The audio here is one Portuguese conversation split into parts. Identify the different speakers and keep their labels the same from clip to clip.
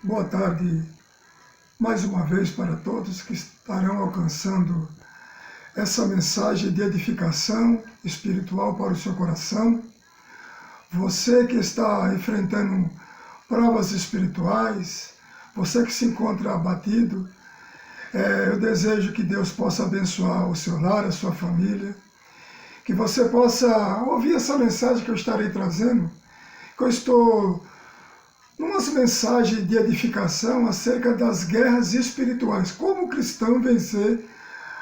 Speaker 1: Boa tarde mais uma vez para todos que estarão alcançando essa mensagem de edificação espiritual para o seu coração. Você que está enfrentando provas espirituais, você que se encontra abatido, eu desejo que Deus possa abençoar o seu lar, a sua família, que você possa ouvir essa mensagem que eu estarei trazendo, que eu estou numas mensagens de edificação acerca das guerras espirituais, como o cristão vencer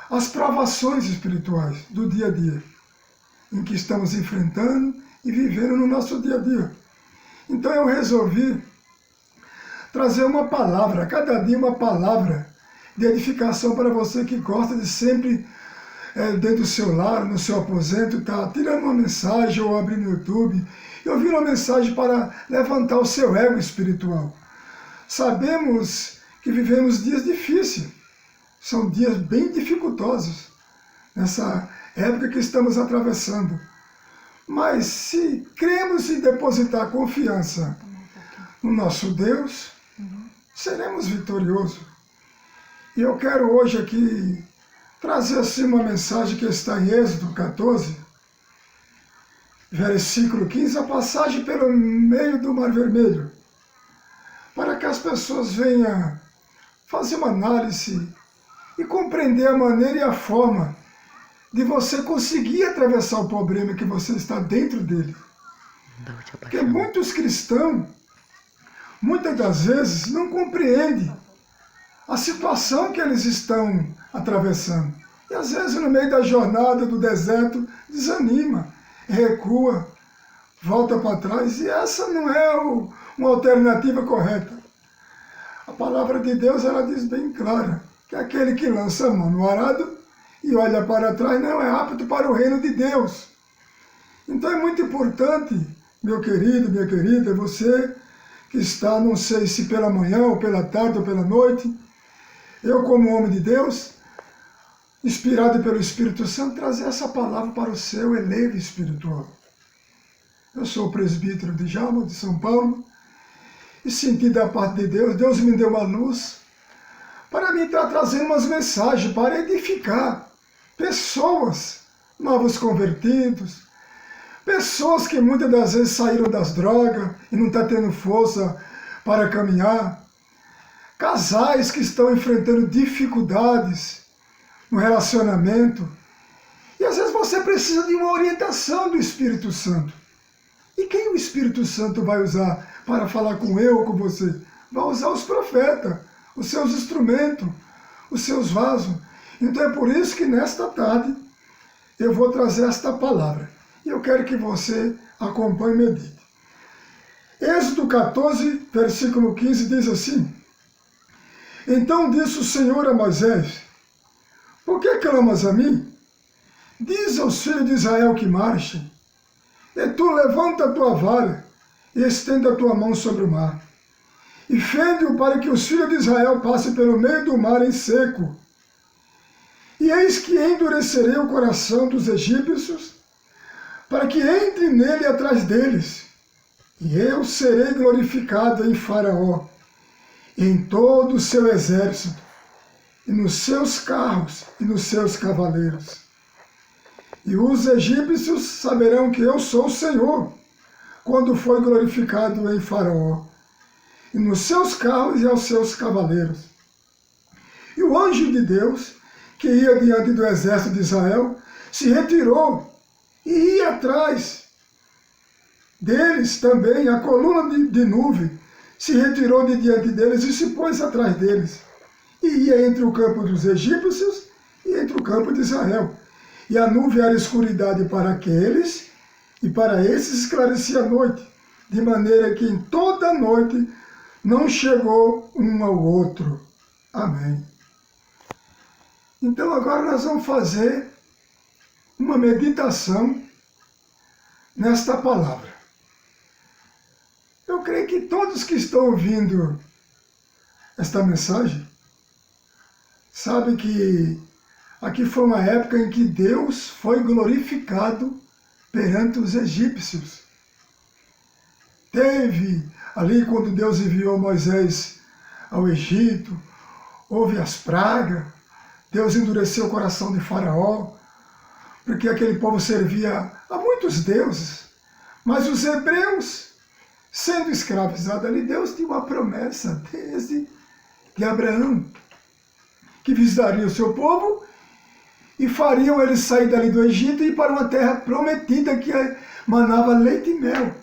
Speaker 1: as provações espirituais do dia a dia, em que estamos enfrentando e vivendo no nosso dia a dia. Então eu resolvi trazer uma palavra, cada dia uma palavra de edificação para você que gosta de sempre, dentro do seu lar, no seu aposento, tá tirando uma mensagem ou abrindo o YouTube e ouvir uma mensagem para levantar o seu ego espiritual. Sabemos que vivemos dias difíceis, são dias bem dificultosos nessa época que estamos atravessando. Mas se cremos em depositar confiança no nosso Deus, seremos vitoriosos. E eu quero hoje aqui trazer assim uma mensagem que está em Êxodo 14, versículo 15, a passagem pelo meio do Mar Vermelho, para que as pessoas venham fazer uma análise e compreender a maneira e a forma de você conseguir atravessar o problema que você está dentro dele. Porque muitos cristãos, muitas das vezes, não compreendem a situação que eles estão atravessando. E às vezes no meio da jornada do deserto desanima, recua, volta para trás, e essa não é uma alternativa correta. A palavra de Deus ela diz bem clara que aquele que lança a mão no arado e olha para trás não é apto para o reino de Deus. Então é muito importante, meu querido, minha querida, você que está, não sei se pela manhã, ou pela tarde, ou pela noite, eu como homem de Deus, inspirado pelo Espírito Santo, trazer essa palavra para o seu elevo espiritual. Eu sou o presbítero de Djalma, de São Paulo, e senti da parte de Deus, Deus me deu uma luz para mim estar trazendo umas mensagens para edificar pessoas, novos convertidos, pessoas que muitas das vezes saíram das drogas e não estão tendo força para caminhar, casais que estão enfrentando dificuldades no relacionamento, e às vezes você precisa de uma orientação do Espírito Santo. E quem o Espírito Santo vai usar para falar com eu ou com você? Vai usar os profetas, os seus instrumentos, os seus vasos. Então é por isso que nesta tarde eu vou trazer esta palavra. E eu quero que você acompanhe e medite. Êxodo 14, versículo 15 diz assim: Então disse o Senhor a Moisés: Por que clamas a mim? Diz aos filhos de Israel que marchem, e tu levanta a tua vara e estenda a tua mão sobre o mar, e fende-o para que os filhos de Israel passem pelo meio do mar em seco. E eis que endurecerei o coração dos egípcios, para que entre nele atrás deles, e eu serei glorificado em Faraó, e em todo o seu exército, e nos seus carros e nos seus cavaleiros. E os egípcios saberão que eu sou o Senhor, quando for glorificado em Faraó, e nos seus carros e aos seus cavaleiros. E o anjo de Deus, que ia diante do exército de Israel, se retirou e ia atrás deles também. A coluna de nuvem se retirou de diante deles e se pôs atrás deles. E ia entre o campo dos egípcios e entre o campo de Israel. E a nuvem era escuridade para aqueles, e para esses esclarecia a noite, de maneira que em toda a noite não chegou um ao outro. Amém. Então agora nós vamos fazer uma meditação nesta palavra. Eu creio que todos que estão ouvindo esta mensagem sabem que aqui foi uma época em que Deus foi glorificado perante os egípcios. Teve ali, quando Deus enviou Moisés ao Egito, houve as pragas, Deus endureceu o coração de Faraó, porque aquele povo servia a muitos deuses, mas os hebreus, sendo escravizados ali, Deus tinha uma promessa desde de Abraão, que visitaria o seu povo e fariam eles sair dali do Egito e ir para uma terra prometida que manava leite e mel.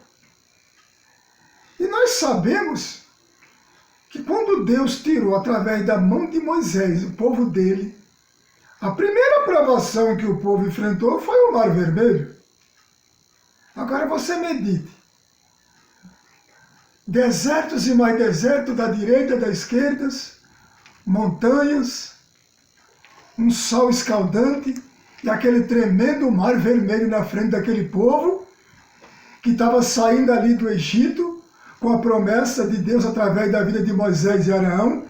Speaker 1: E nós sabemos que quando Deus tirou através da mão de Moisés o povo dele, a primeira provação que o povo enfrentou foi o Mar Vermelho. Agora você medite. Desertos e mais desertos da direita e da esquerda, montanhas, um sol escaldante e aquele tremendo Mar Vermelho na frente daquele povo que estava saindo ali do Egito com a promessa de Deus através da vida de Moisés e Arão,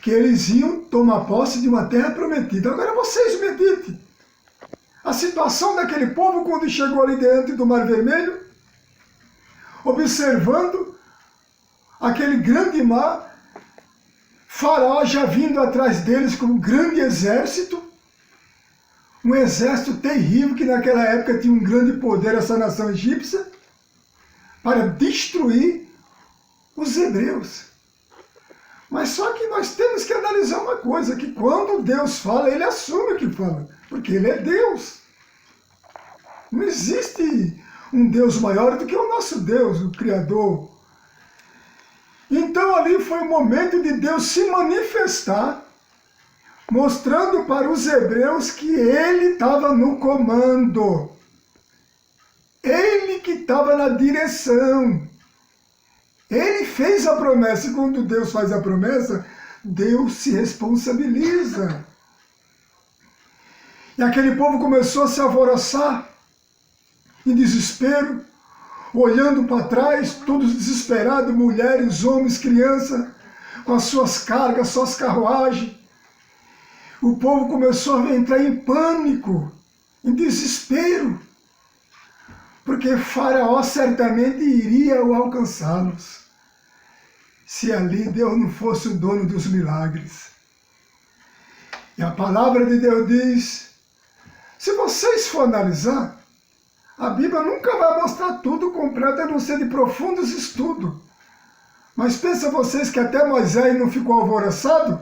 Speaker 1: que eles iam tomar posse de uma terra prometida. Agora vocês meditem. A situação daquele povo quando chegou ali diante do Mar Vermelho, observando aquele grande mar, Faraó já vindo atrás deles com um grande exército, um exército terrível que naquela época tinha um grande poder, essa nação egípcia, para destruir os hebreus. Mas só que nós temos que analisar uma coisa, que quando Deus fala, Ele assume o que fala, porque Ele é Deus. Não existe um Deus maior do que o nosso Deus, o Criador. Então ali foi o momento de Deus se manifestar, mostrando para os hebreus que Ele estava no comando. Ele que estava na direção. Ele fez a promessa, e quando Deus faz a promessa, Deus se responsabiliza. E aquele povo começou a se alvoroçar, em desespero, olhando para trás, todos desesperados, mulheres, homens, crianças, com as suas cargas, suas carruagens. O povo começou a entrar em pânico, em desespero, porque Faraó certamente iria alcançá-los, se ali Deus não fosse o dono dos milagres. E a palavra de Deus diz, se vocês for analisar, a Bíblia nunca vai mostrar tudo completo, a não ser de profundos estudos. Mas pensa vocês que até Moisés não ficou alvoroçado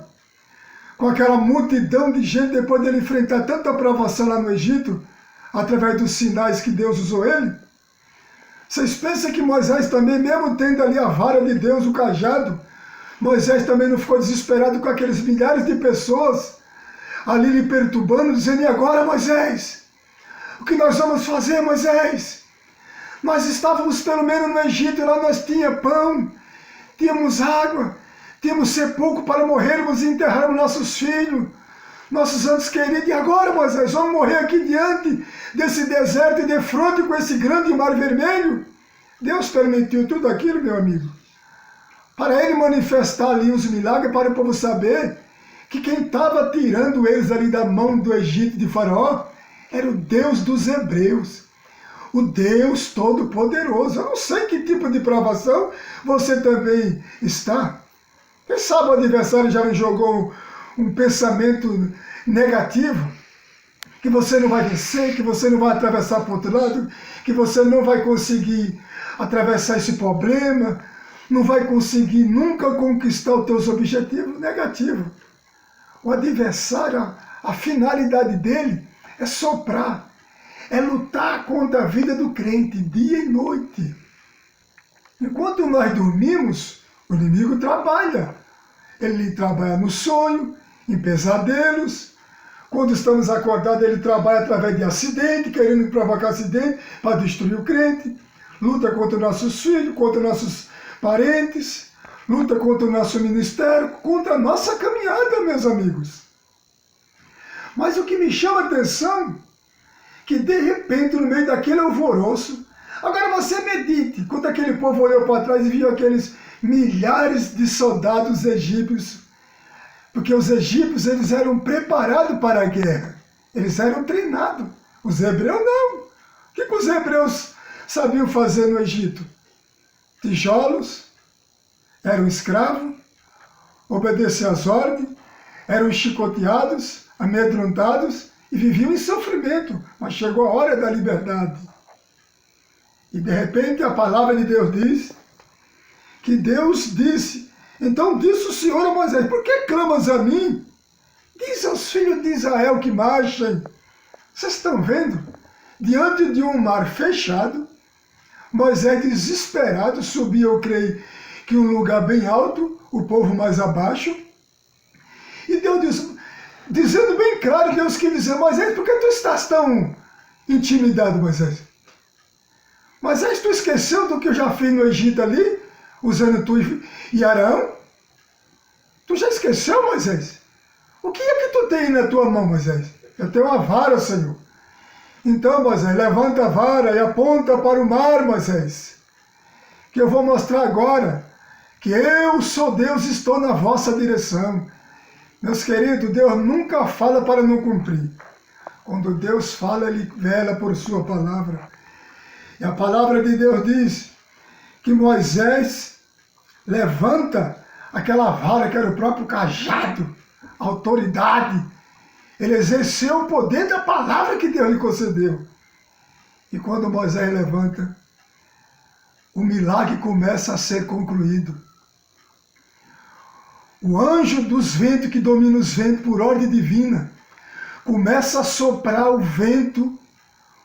Speaker 1: com aquela multidão de gente depois dele enfrentar tanta provação lá no Egito, através dos sinais que Deus usou ele? Vocês pensam que Moisés também, mesmo tendo ali a vara de Deus, o cajado, Moisés também não ficou desesperado com aqueles milhares de pessoas ali lhe perturbando, dizendo, e agora, Moisés? O que nós vamos fazer, Moisés? Nós estávamos pelo menos no Egito, e lá nós tínhamos pão, tínhamos água, tínhamos sepulcro para morrermos e enterrarmos nossos filhos, nossos antes queridos. E agora, Moisés, vamos morrer aqui diante desse deserto e de frente com esse grande Mar Vermelho? Deus permitiu tudo aquilo, meu amigo, para Ele manifestar ali os milagres, para o povo saber que quem estava tirando eles ali da mão do Egito de Faraó era o Deus dos hebreus, o Deus Todo-Poderoso. Eu não sei que tipo de provação você também está. Quem sabe o adversário já lhe jogou um pensamento negativo, que você não vai vencer, que você não vai atravessar para o outro lado, que você não vai conseguir atravessar esse problema, não vai conseguir nunca conquistar os teus objetivos. Negativo. O adversário, a finalidade dele é soprar, é lutar contra a vida do crente, dia e noite. Enquanto nós dormimos, o inimigo trabalha. Ele trabalha no sonho, em pesadelos. Quando estamos acordados, ele trabalha através de acidente, querendo provocar acidente para destruir o crente. Luta contra nossos filhos, contra nossos parentes, luta contra o nosso ministério, contra a nossa caminhada, meus amigos. Mas o que me chama a atenção, que de repente, no meio daquele alvoroço, agora você medite, quando aquele povo olhou para trás e viu aqueles milhares de soldados egípcios, porque os egípcios, eles eram preparados para a guerra, eles eram treinados, os hebreus não. O que os hebreus sabiam fazer no Egito? Tijolos, eram escravos, obedecer às ordens, eram chicoteados, amedrontados e viviam em sofrimento, mas chegou a hora da liberdade. E de repente a palavra de Deus diz que Deus disse, então disse o Senhor a Moisés, por que clamas a mim? Diz aos filhos de Israel que marchem. Vocês estão vendo? Diante de um mar fechado, Moisés desesperado subia, eu creio, que um lugar bem alto, o povo mais abaixo. E Deus diz, dizendo bem claro, Deus quis dizer, Moisés, por que tu estás tão intimidado, Moisés? Moisés, tu esqueceu do que eu já fiz no Egito ali, usando tu e Arão? Tu já esqueceu, Moisés? O que é que tu tem na tua mão, Moisés? Eu tenho uma vara, Senhor. Então, Moisés, levanta a vara e aponta para o mar, Moisés, que eu vou mostrar agora que eu sou Deus e estou na vossa direção. Meus queridos, Deus nunca fala para não cumprir. Quando Deus fala, Ele vela por sua palavra. E a palavra de Deus diz que Moisés levanta aquela vara que era o próprio cajado, a autoridade. Ele exerceu o poder da palavra que Deus lhe concedeu. E quando Moisés levanta, o milagre começa a ser concluído. O anjo dos ventos, que domina os ventos por ordem divina, começa a soprar o vento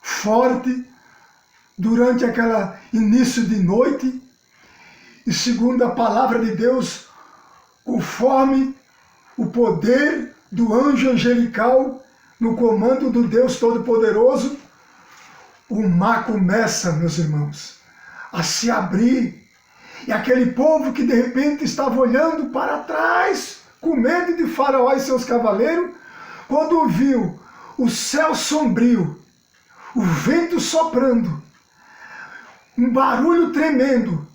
Speaker 1: forte durante aquele início de noite. E segundo a palavra de Deus, conforme o poder do anjo angelical no comando do Deus Todo-Poderoso, o mar começa, meus irmãos, a se abrir. E aquele povo que de repente estava olhando para trás, com medo de Faraó e seus cavaleiros, quando viu o céu sombrio, o vento soprando, um barulho tremendo,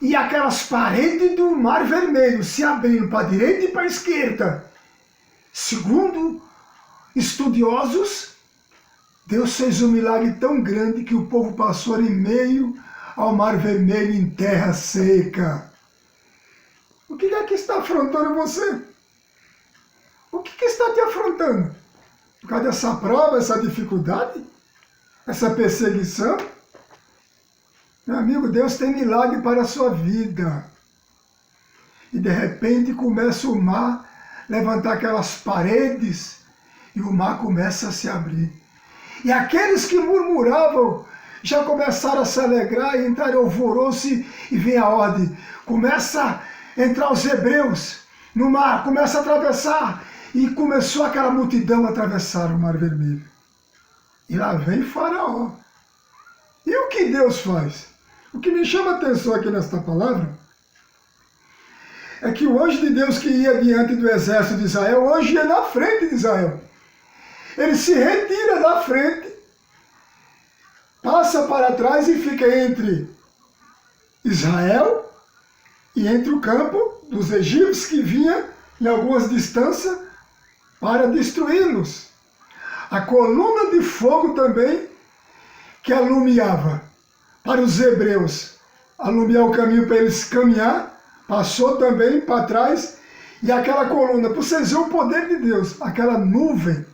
Speaker 1: e aquelas paredes do Mar Vermelho se abrindo para a direita e para a esquerda, segundo estudiosos, Deus fez um milagre tão grande que o povo passou em meio ao Mar Vermelho em terra seca. O que é que está afrontando você? O que está te afrontando? Por causa dessa prova, essa dificuldade? Essa perseguição? Meu amigo, Deus tem milagre para a sua vida. E de repente começa o mar a levantar aquelas paredes e o mar começa a se abrir. E aqueles que murmuravam já começaram a se alegrar e entrar em alvoroço e vem a ordem. Começa a entrar os hebreus no mar, começa a atravessar. E começou aquela multidão a atravessar o Mar Vermelho. E lá vem Faraó. E o que Deus faz? O que me chama a atenção aqui nesta palavra é que o anjo de Deus que ia diante do exército de Israel, o anjo ia na frente de Israel. Ele se retira da frente, passa para trás e fica entre Israel e entre o campo dos egípcios que vinha em algumas distâncias para destruí-los. A coluna de fogo também que alumiava para os hebreus, alumiar o caminho para eles caminhar, passou também para trás, e aquela coluna, para vocês verem o poder de Deus, aquela nuvem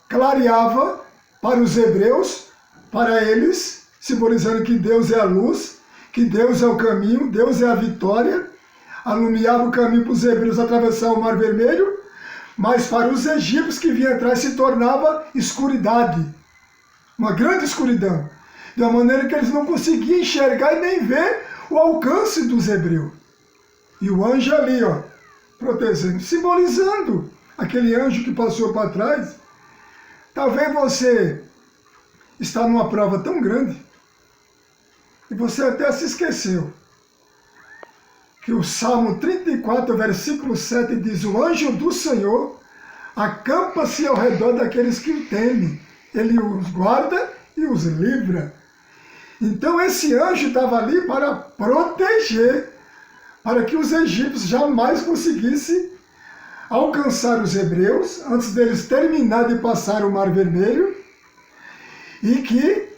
Speaker 1: clareava para os hebreus, para eles, simbolizando que Deus é a luz, que Deus é o caminho, Deus é a vitória, alumiava o caminho para os hebreus atravessar o Mar Vermelho, mas para os egípcios que vinham atrás se tornava escuridade, uma grande escuridão, de uma maneira que eles não conseguiam enxergar e nem ver o alcance dos hebreus. E o anjo ali, ó, protegendo, simbolizando aquele anjo que passou para trás. Talvez você está numa prova tão grande e você até se esqueceu que o Salmo 34, versículo 7 diz: o anjo do Senhor acampa-se ao redor daqueles que o temem. Ele os guarda e os livra. Então esse anjo estava ali para proteger, para que os egípcios jamais conseguissem alcançar os hebreus, antes deles terminar de passar o Mar Vermelho, e que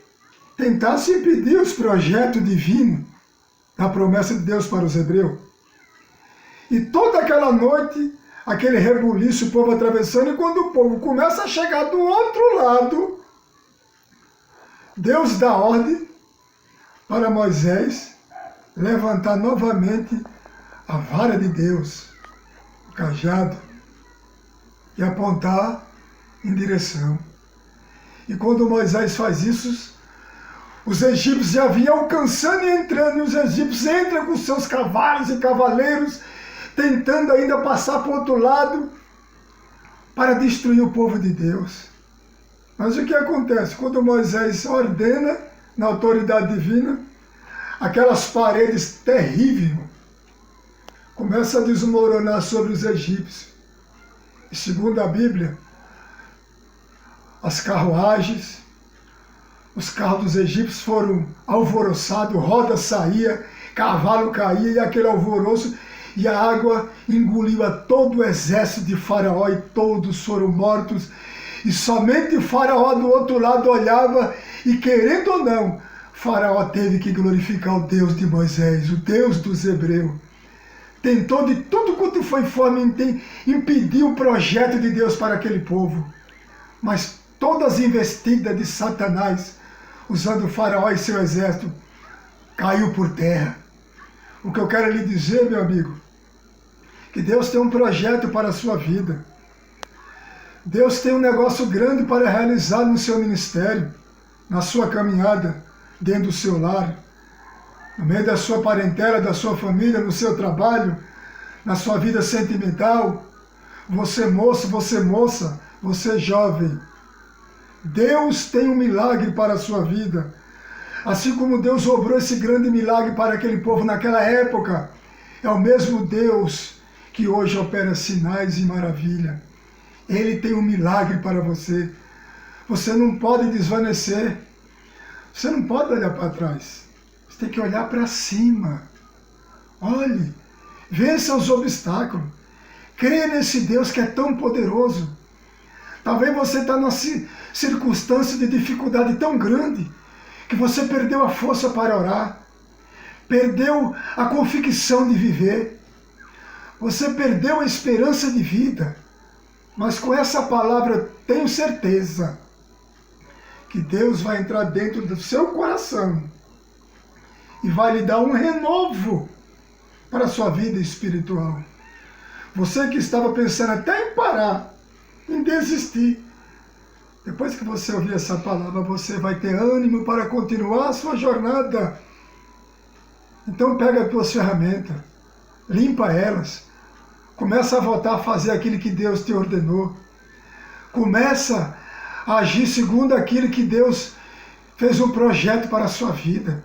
Speaker 1: tentasse impedir os projetos divinos da promessa de Deus para os hebreus. E toda aquela noite, aquele rebuliço, o povo atravessando, e quando o povo começa a chegar do outro lado, Deus dá ordem para Moisés levantar novamente a vara de Deus, o cajado, e apontar em direção. E quando Moisés faz isso, os egípcios já vinham alcançando e entrando, e os egípcios entram com seus cavalos e cavaleiros, tentando ainda passar para o outro lado, para destruir o povo de Deus. Mas o que acontece? Quando Moisés ordena, na autoridade divina, aquelas paredes terríveis começam a desmoronar sobre os egípcios. E segundo a Bíblia, as carruagens, os carros dos egípcios foram alvoroçados, roda saía, cavalo caía, e aquele alvoroço, e a água engoliu a todo o exército de Faraó, e todos foram mortos. E somente Faraó do outro lado olhava, e querendo ou não, Faraó teve que glorificar o Deus de Moisés, o Deus dos hebreus. Tentou de tudo quanto foi forma impedir o projeto de Deus para aquele povo. Mas todas as investidas de Satanás, usando Faraó e seu exército, caiu por terra. O que eu quero lhe dizer, meu amigo, que Deus tem um projeto para a sua vida. Deus tem um negócio grande para realizar no seu ministério, na sua caminhada, dentro do seu lar, no meio da sua parentela, da sua família, no seu trabalho, na sua vida sentimental. Você moço, você moça, você jovem. Deus tem um milagre para a sua vida. Assim como Deus obrou esse grande milagre para aquele povo naquela época, é o mesmo Deus que hoje opera sinais e maravilha. Ele tem um milagre para você. Você não pode desvanecer. Você não pode olhar para trás. Você tem que olhar para cima. Olhe, vença os obstáculos. Creia nesse Deus que é tão poderoso. Talvez você está numa circunstância de dificuldade tão grande que você perdeu a força para orar, perdeu a convicção de viver, você perdeu a esperança de vida. Mas com essa palavra eu tenho certeza que Deus vai entrar dentro do seu coração e vai lhe dar um renovo para a sua vida espiritual. Você que estava pensando até em parar, em desistir, depois que você ouvir essa palavra, você vai ter ânimo para continuar a sua jornada. Então pega as tuas ferramentas, limpa elas, começa a voltar a fazer aquilo que Deus te ordenou. Começa a agir segundo aquilo que Deus fez um projeto para a sua vida.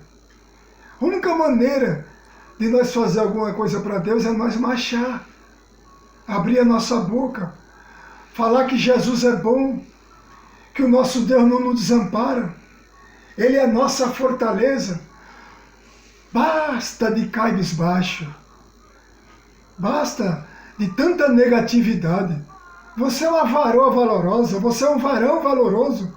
Speaker 1: A única maneira de nós fazer alguma coisa para Deus é nós marchar, abrir a nossa boca, falar que Jesus é bom, que o nosso Deus não nos desampara, Ele é a nossa fortaleza. Basta de cabisbaixo, basta de tanta negatividade. Você é uma varoa valorosa, você é um varão valoroso.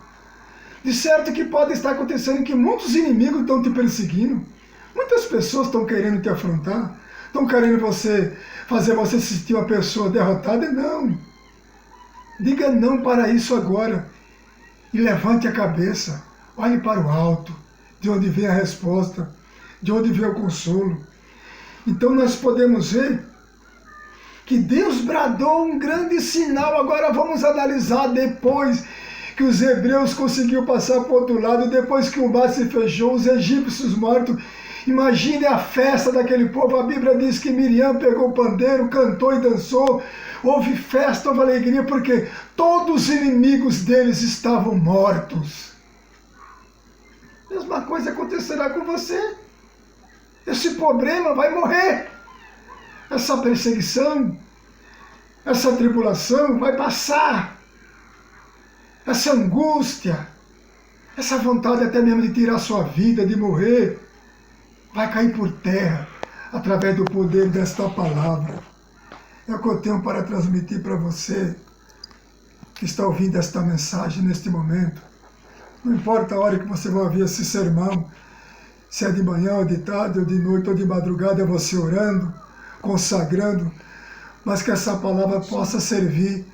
Speaker 1: De certo que pode estar acontecendo que muitos inimigos estão te perseguindo, muitas pessoas estão querendo te afrontar, estão querendo fazer você se sentir uma pessoa derrotada. Não, diga não para isso agora e levante a cabeça, olhe para o alto, de onde vem a resposta, de onde vem o consolo. Então nós podemos ver que Deus bradou um grande sinal. Agora vamos analisar depois que os hebreus conseguiram passar para o outro lado, depois que o mar se fechou, os egípcios mortos. Imagine a festa daquele povo. A Bíblia diz que Miriam pegou o pandeiro, cantou e dançou. Houve festa, houve alegria, porque todos os inimigos deles estavam mortos. Mesma coisa acontecerá com você. Esse problema vai morrer. Essa perseguição, essa tribulação vai passar. Essa angústia, essa vontade até mesmo de tirar sua vida, de morrer, vai cair por terra através do poder desta palavra. É o que eu tenho para transmitir para você que está ouvindo esta mensagem neste momento. Não importa a hora que você vai ouvir esse sermão, se é de manhã, ou de tarde, ou de noite, ou de madrugada, é você orando, consagrando, mas que essa palavra possa servir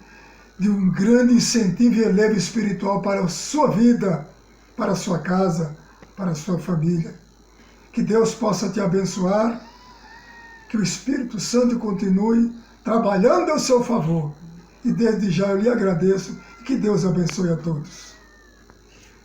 Speaker 1: de um grande incentivo e elevo espiritual para a sua vida, para a sua casa, para a sua família. Que Deus possa te abençoar, que o Espírito Santo continue trabalhando ao seu favor. E desde já eu lhe agradeço e que Deus abençoe a todos.